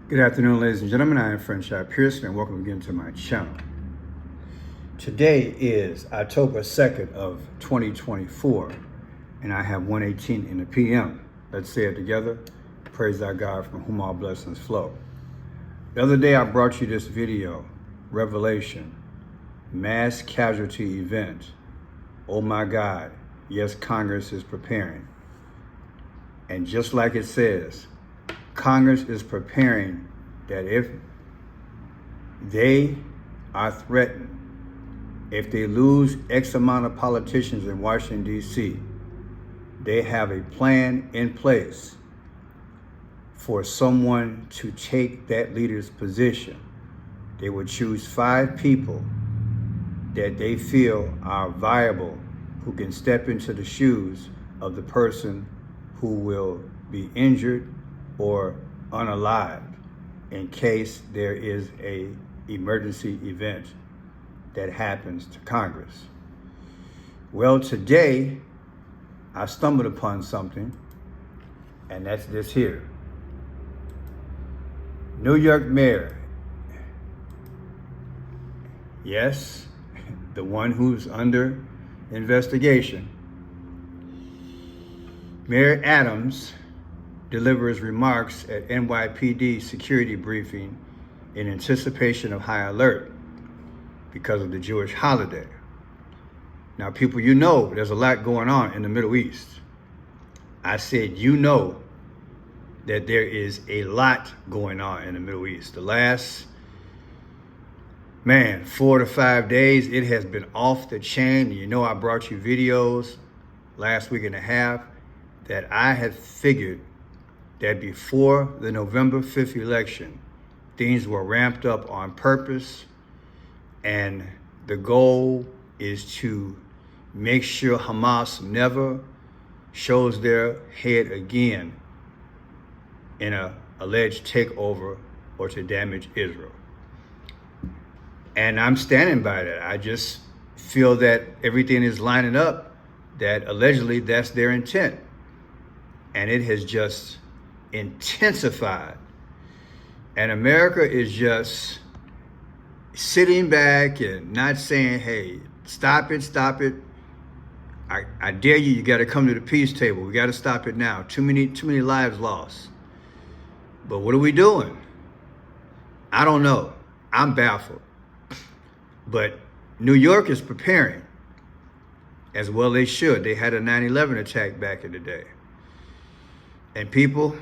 Good afternoon, ladies and gentlemen. I am Friendship Pearson, and welcome again to my channel. Today is October 2nd of 2024, and I have 1:18 in the PM. Let's say it together. Praise our God from whom all blessings flow. The other day I brought you this video, Revelation, mass casualty event. Oh my God, yes, Congress is preparing. And just like it says, Congress is preparing that if they are threatened, if they lose X amount of politicians in Washington, D.C., they have a plan in place for someone to take that leader's position. They would choose 5 people that they feel are viable, who can step into the shoes of the person who will be injured or unalived in case there is a emergency event that happens to Congress. Well, today I stumbled upon something, and that's this here. New York Mayor, yes, the one who's under investigation, Mayor Adams delivers remarks at NYPD security briefing in anticipation of high alert because of the Jewish holiday. Now, people, you know there's a lot going on in the Middle East. I said, you know that there is a lot going on in the Middle East. The last, 4 to 5 days, it has been off the chain. You know, I brought you videos last week and a half that I had figured that before the November 5th election, things were ramped up on purpose, and the goal is to make sure Hamas never shows their head again in an alleged takeover or to damage Israel. And I'm standing by that. I just feel that everything is lining up, that allegedly that's their intent. And it has just intensified. And America is just sitting back and not saying, hey, stop it. I dare you, you got to come to the peace table. We got to stop it now. Too many lives lost. But what are we doing? I don't know. I'm baffled. But New York is preparing, as well they should. They had a 9/11 attack back in the day. And people,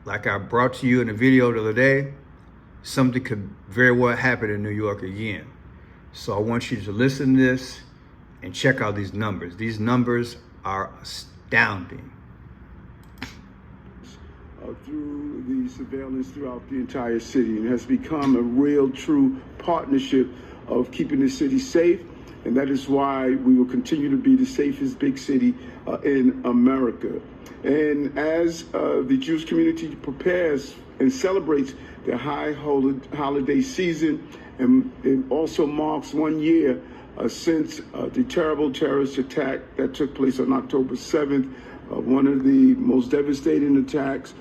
like I brought to you in a video the other day, something could very well happen in New York again. So I want you to listen to this and check out these numbers. These numbers are astounding. Through the surveillance throughout the entire city, and has become a real, true partnership of keeping the city safe. And that is why we will continue to be the safest big city in America. And as the Jewish community prepares and celebrates the high holiday season, and it also marks 1 year since the terrible terrorist attack that took place on October 7th, one of the most devastating attacks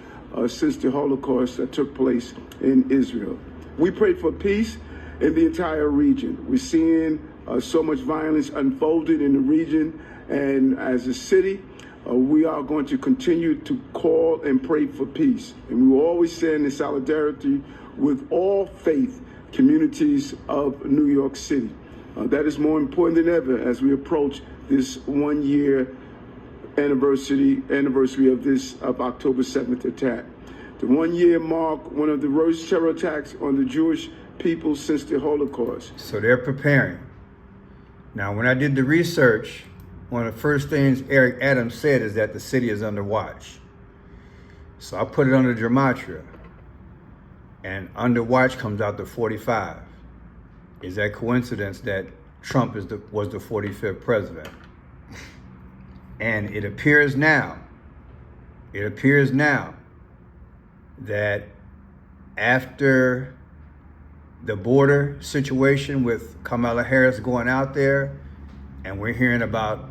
since the Holocaust that took place in Israel. We pray for peace in the entire region. We're seeing so much violence unfolded in the region, and as a city, we are going to continue to call and pray for peace. And we will always stand in solidarity with all faith communities of New York City. That is more important than ever as we approach this 1 year anniversary of October 7th attack. The 1 year mark one of the worst terror attacks on the Jewish people since the Holocaust. So they're preparing. Now, when I did the research, one of the first things Eric Adams said is that the city is under watch. So I put it under Gematria, and under watch comes out to 45. Is that coincidence that Trump was the 45th president? And it appears now that after the border situation with Kamala Harris going out there, and we're hearing about,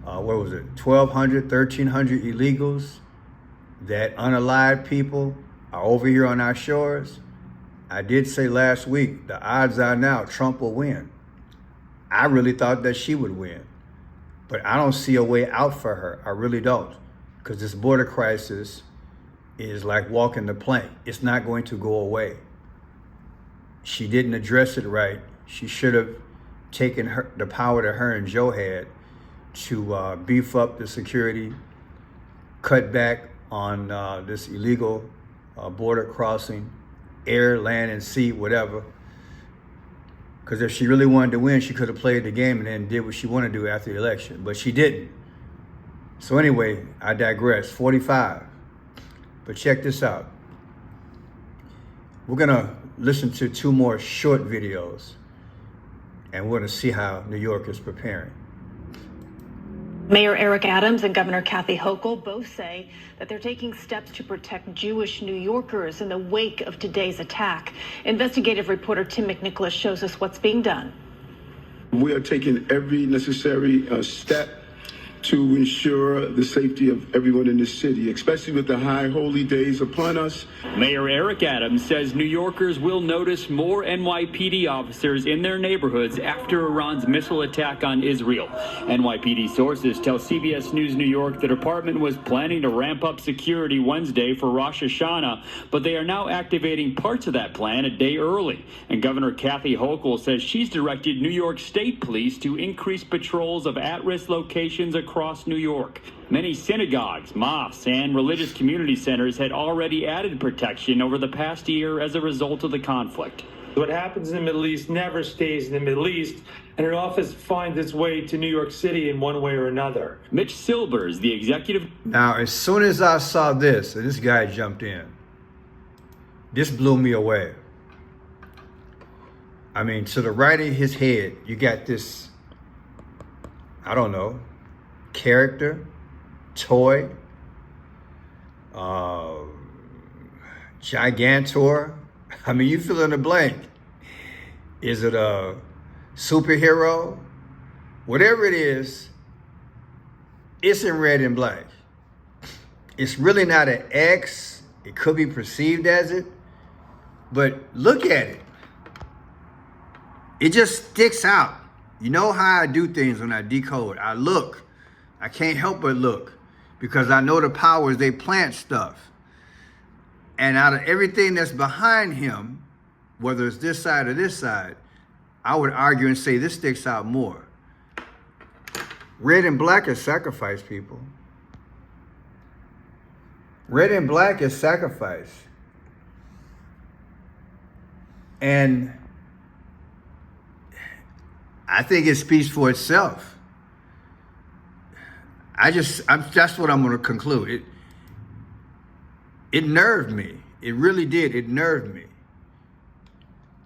1,200, 1,300 illegals, that unalived people are over here on our shores, I did say last week, the odds are now Trump will win. I really thought that she would win, but I don't see a way out for her. I really don't, because this border crisis is like walking the plank. It's not going to go away. She didn't address it right. She should have taken the power that her and Joe had to beef up the security, cut back on this illegal border crossing, air, land, and sea, whatever. Because if she really wanted to win, she could have played the game and then did what she wanted to do after the election, but she didn't. So anyway, I digress. 45. But check this out. We're gonna listen to 2 more short videos, and we're gonna see how New York is preparing. Mayor Eric Adams and Governor Kathy Hochul both say that they're taking steps to protect Jewish New Yorkers in the wake of today's attack. Investigative reporter Tim McNicholas shows us what's being done. We are taking every necessary step to ensure the safety of everyone in the city, especially with the high holy days upon us. Mayor Eric Adams says New Yorkers will notice more NYPD officers in their neighborhoods after Iran's missile attack on Israel. NYPD sources tell CBS News New York the department was planning to ramp up security Wednesday for Rosh Hashanah, but they are now activating parts of that plan a day early. And Governor Kathy Hochul says she's directed New York State Police to increase patrols of at-risk locations across New York. Many synagogues, mosques, and religious community centers had already added protection over the past year as a result of the conflict. What happens in the Middle East never stays in the Middle East, and it often finds its way to New York City in one way or another. Mitch Silbers, the executive... Now, as soon as I saw this, and this guy jumped in, this blew me away. I mean, to the right of his head, you got this, I don't know, character, toy, gigantor. I mean, you fill in the blank. Is it a superhero? Whatever it is, it's in red and black. It's really not an X. It could be perceived as it, but look at it. It just sticks out. You know how I do things when I decode. I look. I can't help but look because I know the powers, they plant stuff. And out of everything that's behind him, whether it's this side or this side, I would argue and say this sticks out more. Red and black is sacrifice, people. Red and black is sacrifice. And I think it speaks for itself. That's what I'm going to conclude. It nerved me. It really did. It nerved me.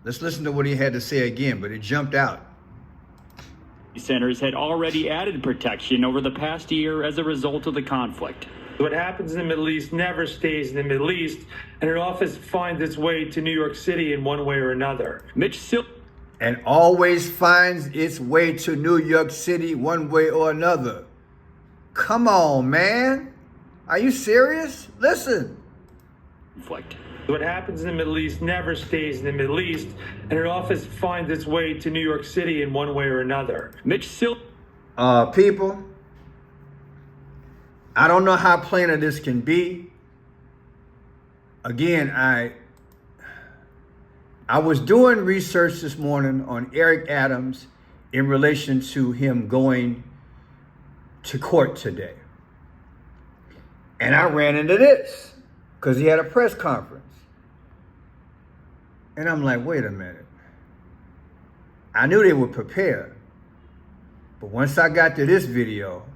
Let's listen to what he had to say again, but it jumped out. Centers had already added protection over the past year as a result of the conflict. What happens in the Middle East never stays in the Middle East, and it often finds its way to New York City in one way or another. And always finds its way to New York City one way or another. Come on, man. Are you serious? Listen. What happens in the Middle East never stays in the Middle East, and it often finds its way to New York City in one way or another. People, I don't know how plainer this can be. Again, I was doing research this morning on Eric Adams in relation to him going to court today. And I ran into this because he had a press conference. And I'm like, wait a minute. I knew they would prepare. But once I got to this video,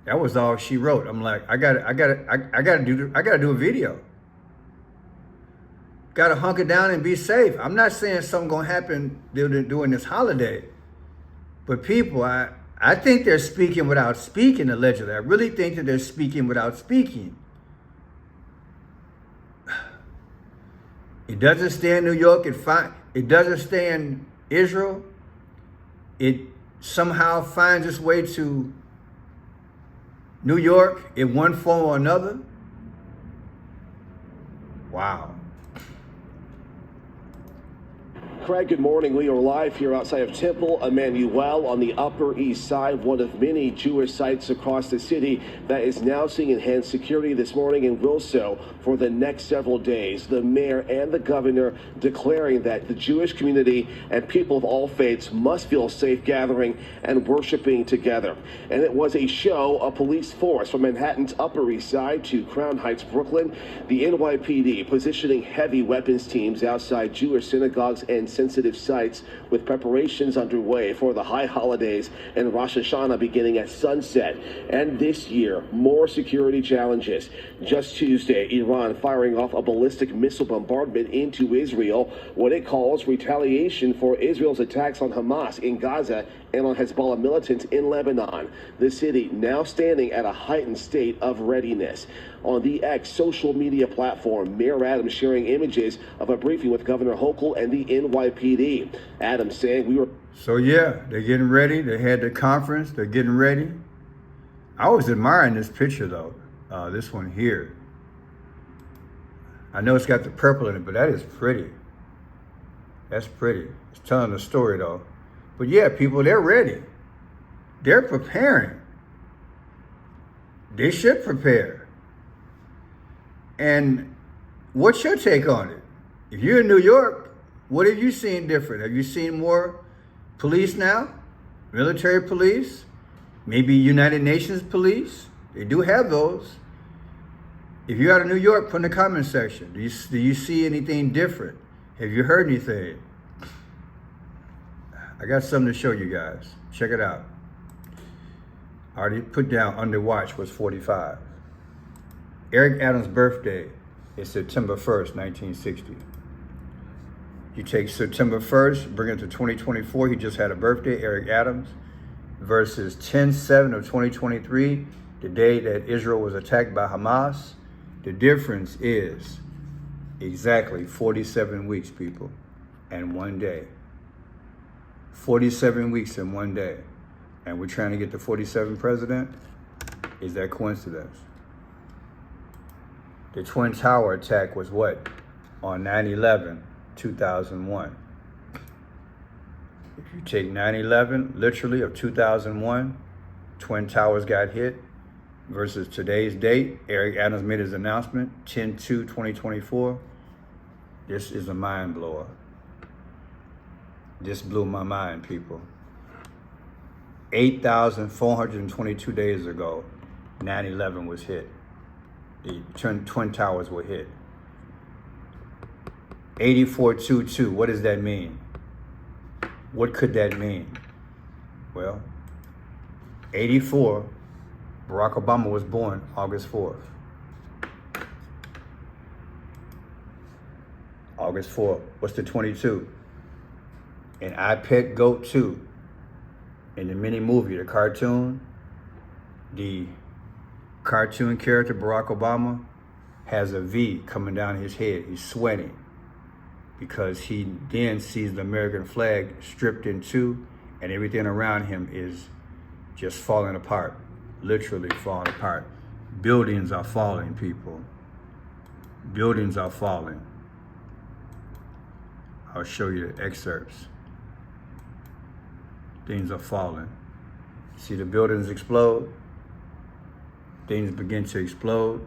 that was all she wrote. I'm like, I gotta do a video. Gotta hunker down and be safe. I'm not saying something gonna happen during this holiday. But people, I think they're speaking without speaking, allegedly. I really think that they're speaking without speaking. It doesn't stay in New York. It doesn't stay in Israel. It somehow finds its way to New York in one form or another. Wow. Craig, good morning. We are live here outside of Temple Emmanuel on the Upper East Side, one of many Jewish sites across the city that is now seeing enhanced security this morning and will so for the next several days. The mayor and the governor declaring that the Jewish community and people of all faiths must feel safe gathering and worshiping together. And it was a show of police force from Manhattan's Upper East Side to Crown Heights, Brooklyn. The NYPD positioning heavy weapons teams outside Jewish synagogues and sensitive sites with preparations underway for the high holidays and Rosh Hashanah beginning at sunset. And this year, more security challenges. Just Tuesday, Iran firing off a ballistic missile bombardment into Israel, what it calls retaliation for Israel's attacks on Hamas in Gaza and on Hezbollah militants in Lebanon. The city now standing at a heightened state of readiness. On the X social media platform, Mayor Adams sharing images of a briefing with Governor Hochul and the NYPD. Adams saying we were... So yeah, they're getting ready. They had the conference. They're getting ready. I was admiring this picture though. This one here. I know it's got the purple in it, but that is pretty. That's pretty. It's telling the story though. But yeah, people, they're ready. They're preparing. They should prepare. And what's your take on it? If you're in New York, what have you seen different? Have you seen more police now? Military police? Maybe United Nations police? They do have those. If you're out of New York, put in the comment section. Do you see anything different? Have you heard anything? I got something to show you guys. Check it out. I already put down under watch was 45. Eric Adams' birthday is September 1st, 1960. You take September 1st, bring it to 2024, he just had a birthday, Eric Adams, versus 10/7 of 2023, the day that Israel was attacked by Hamas. The difference is exactly 47 weeks, people, and 1 day. 47 weeks in 1 day. And we're trying to get the 47th president? Is that coincidence? The Twin Tower attack was what? On 9/11, 2001. If you take 9/11, literally of 2001, Twin Towers got hit, versus today's date, Eric Adams made his announcement, 10/2/2024. This is a mind blower. This blew my mind, people. 8,422 days ago, 9/11 was hit. The Twin Towers were hit. 8422, what does that mean? What could that mean? Well, 84, Barack Obama was born August 4th. August 4th. What's the 22? And I Pet Goat 2. In the mini movie, the cartoon character Barack Obama has a V coming down his head. He's sweating because he then sees the American flag stripped in two and everything around him is just falling apart, literally falling apart. Buildings are falling, people. Buildings are falling. I'll show you the excerpts. Things are falling. See the buildings explode? Things begin to explode,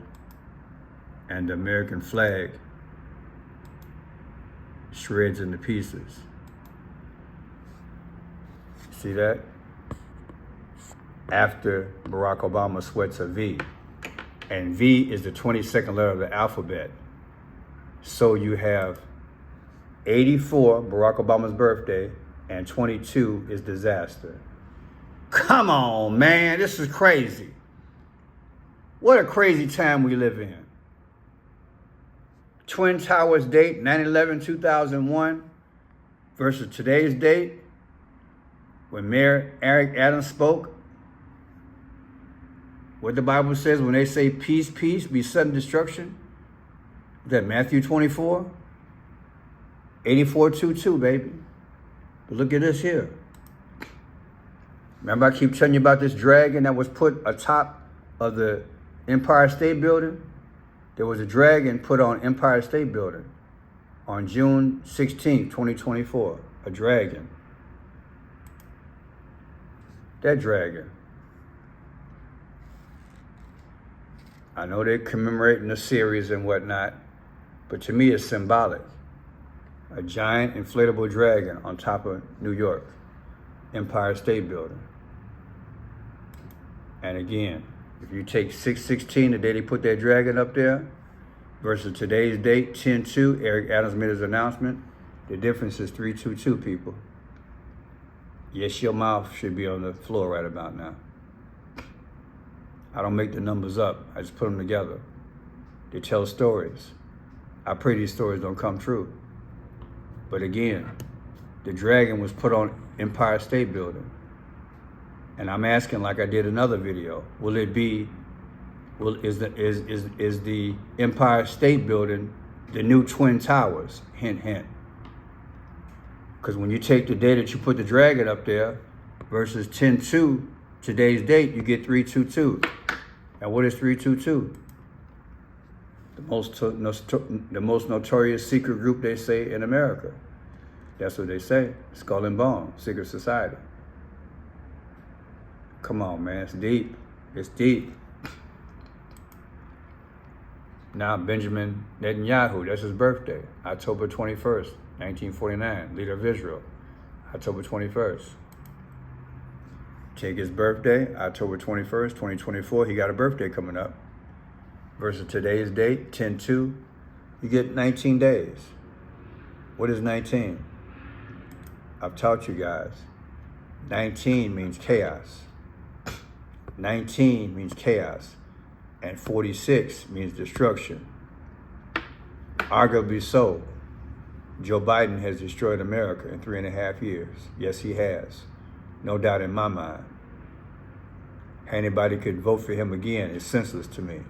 and the American flag shreds into pieces. See that? After Barack Obama sweats a V. And V is the 22nd letter of the alphabet. So you have 84, Barack Obama's birthday, and 22 is disaster. Come on, man, this is crazy. What a crazy time we live in. Twin Towers date, 9/11/2001, versus today's date, when Mayor Eric Adams spoke. What the Bible says when they say peace, peace, be sudden destruction. Is that Matthew 24? 84:22, baby. But look at this here. Remember I keep telling you about this dragon that was put atop of the Empire State Building? There was a dragon put on Empire State Building on June 16, 2024. A dragon. That dragon. I know they're commemorating the series and whatnot, but to me it's symbolic. A giant inflatable dragon on top of New York, Empire State Building. And again, if you take 6/16, the day they put that dragon up there, versus today's date, 10/2, Eric Adams made his announcement, the difference is 322, people. Yes, your mouth should be on the floor right about now. I don't make the numbers up. I just put them together. They tell stories. I pray these stories don't come true. But again, the dragon was put on Empire State Building. And I'm asking, like I did another video, is the Empire State Building the new Twin Towers? Hint, hint. Because when you take the day that you put the dragon up there versus 10/2, today's date, you get 322. And what is 322? The most notorious secret group, they say, in America. That's what they say. Skull and Bone, secret society. Come on, man, it's deep. It's deep. Now, Benjamin Netanyahu, that's his birthday, October 21st, 1949, leader of Israel, October 21st. Take his birthday, October 21st, 2024, he got a birthday coming up. Versus today's date, 10/2, you get 19 days. What is 19? I've taught you guys. 19 means chaos. 19 means chaos. And 46 means destruction. Arguably so. Joe Biden has destroyed America in 3.5 years. Yes, he has. No doubt in my mind. Anybody could vote for him again is senseless to me.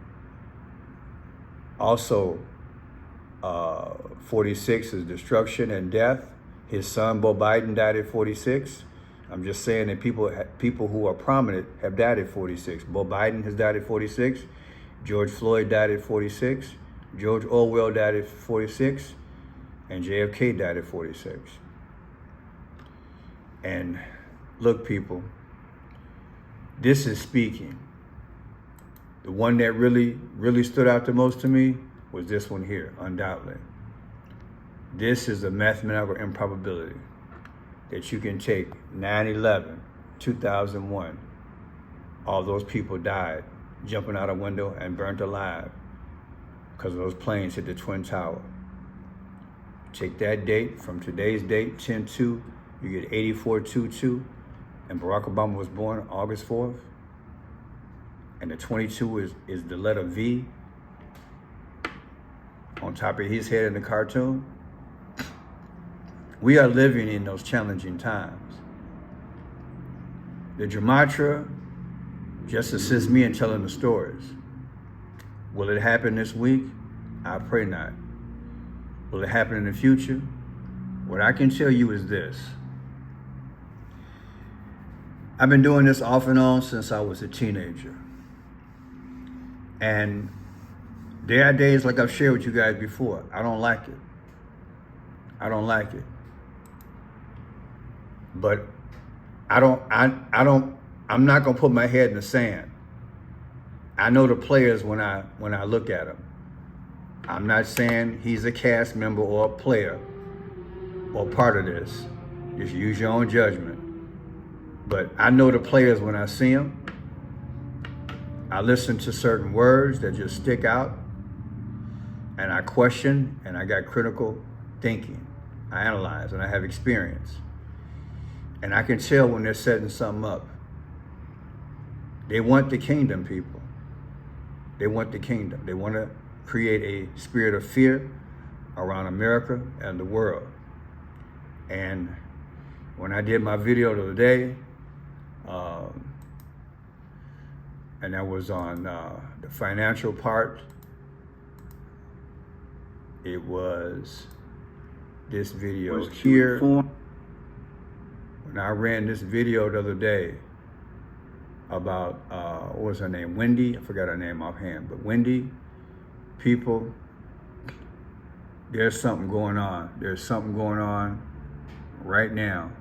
Also, 46 is destruction and death. His son, Beau Biden, died at 46. I'm just saying that people who are prominent have died at 46. Beau Biden has died at 46. George Floyd died at 46. George Orwell died at 46. And JFK died at 46. And look, people, this is speaking. The one that really stood out the most to me was this one here, undoubtedly. This is a mathematical improbability that you can take 9/11, 2001. All those people died jumping out a window and burnt alive because those planes hit the Twin Tower. Take that date from today's date, 10/2, you get 8422, and Barack Obama was born August 4th. And the 22 is the letter V on top of his head in the cartoon. We are living in those challenging times. The Gematria just assists me in telling the stories. Will it happen this week? I pray not. Will it happen in the future? What I can tell you is this. I've been doing this off and on since I was a teenager. And there are days, like I've shared with you guys before, I don't like it. I don't like it. But I'm not gonna put my head in the sand. I know the players when I look at them. I'm not saying he's a cast member or a player or part of this. Just use your own judgment. But I know the players when I see them. I listen to certain words that just stick out, and I question, and I got critical thinking. I analyze, and I have experience. And I can tell when they're setting something up. They want the kingdom, people. They want the kingdom. They want to create a spirit of fear around America and the world. And when I did my video the other day, and that was on the financial part, it was this video here. When I ran this video the other day about, what was her name? Wendy, I forgot her name offhand, but Wendy People, there's something going on. There's something going on right now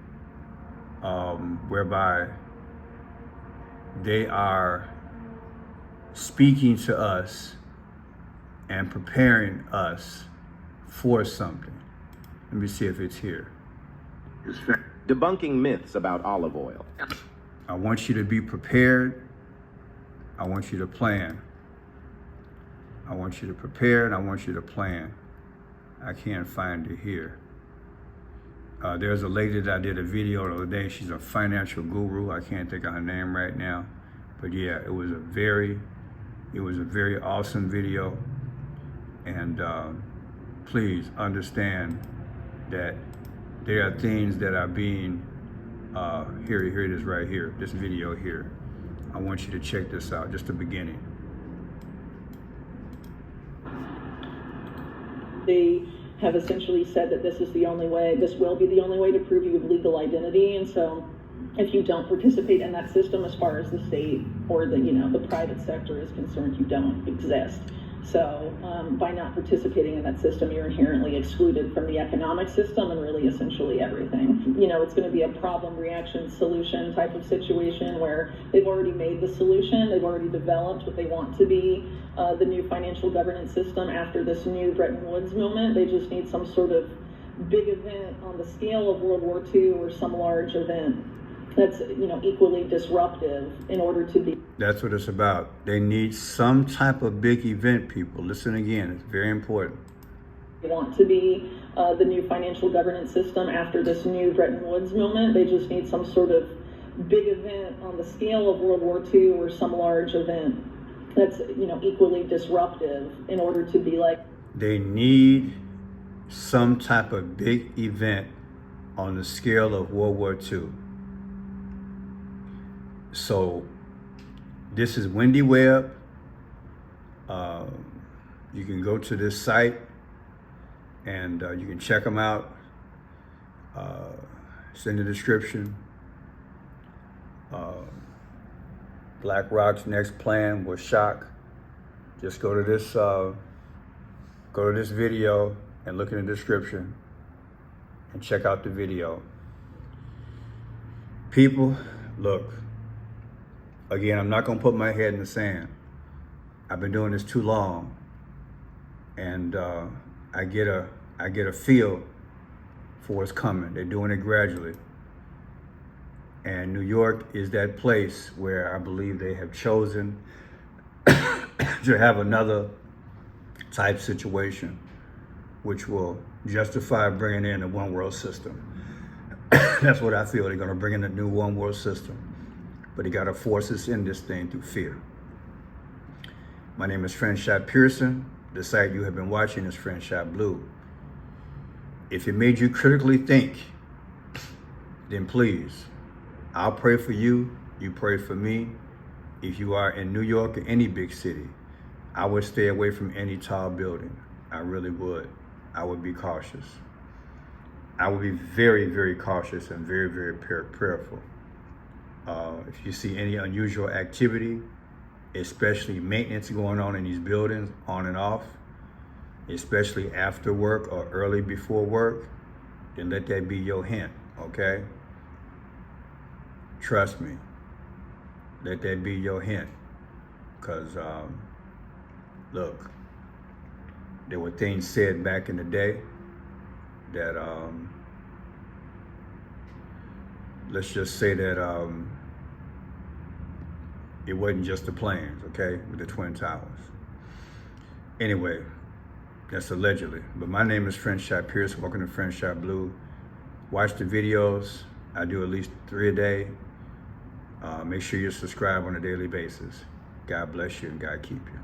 whereby they are speaking to us and preparing us for something. Let me see if it's here. Debunking myths about olive oil. I want you to be prepared. I want you to plan. I want you to prepare and I want you to plan. I can't find it here. There's a lady that I did a video the other day. She's a financial guru. I can't think of her name right now. But yeah, it was a very awesome video. And please understand that there are things that are being, here it is right here, this video here. I want you to check this out, just the beginning. They have essentially said that this is the only way, this will be the only way to prove you have legal identity. And so if you don't participate in that system as far as the state or the, the private sector is concerned, you don't exist. So by not participating in that system, you're inherently excluded from the economic system and really essentially everything. It's going to be a problem, reaction, solution type of situation where they've already made the solution. They've already developed what they want to be the new financial governance system after this new Bretton Woods movement. They just need some sort of big event on the scale of World War II or some large event that's equally disruptive in order to be. That's what it's about. They need some type of big event, people. Listen again, it's very important. They want to be the new financial governance system after this new Bretton Woods movement. They just need some sort of big event on the scale of World War II or some large event that's equally disruptive in order to be like. They need some type of big event on the scale of World War II. So this is Wendy Webb. You can go to this site and you can check them out. It's in the description. BlackRock's next plan was shock. Just go to this video and look in the description and check out the video. People, look. Again, I'm not gonna put my head in the sand. I've been doing this too long, and I get a feel for what's coming. They're doing it gradually, and New York is that place where I believe they have chosen to have another type situation, which will justify bringing in a one world system. That's what I feel. They're gonna bring in a new one world system. But he got to force us in this thing through fear. My name is Friendshot Pearson. The site you have been watching is Friendshot Blue. If it made you critically think, then please, I'll pray for you. You pray for me. If you are in New York or any big city, I would stay away from any tall building. I really would. I would be cautious. I would be very, very cautious and very, very prayerful. If you see any unusual activity, especially maintenance going on in these buildings, on and off, especially after work or early before work, then let that be your hint, okay? Trust me, let that be your hint. Because, look, there were things said back in the day that, let's just say that it wasn't just the planes, okay, with the Twin Towers. Anyway, that's allegedly. But my name is Friendshot Pierce. Welcome to Friendshot Blue. Watch the videos. I do at least 3 a day. Make sure you subscribe on a daily basis. God bless you and God keep you.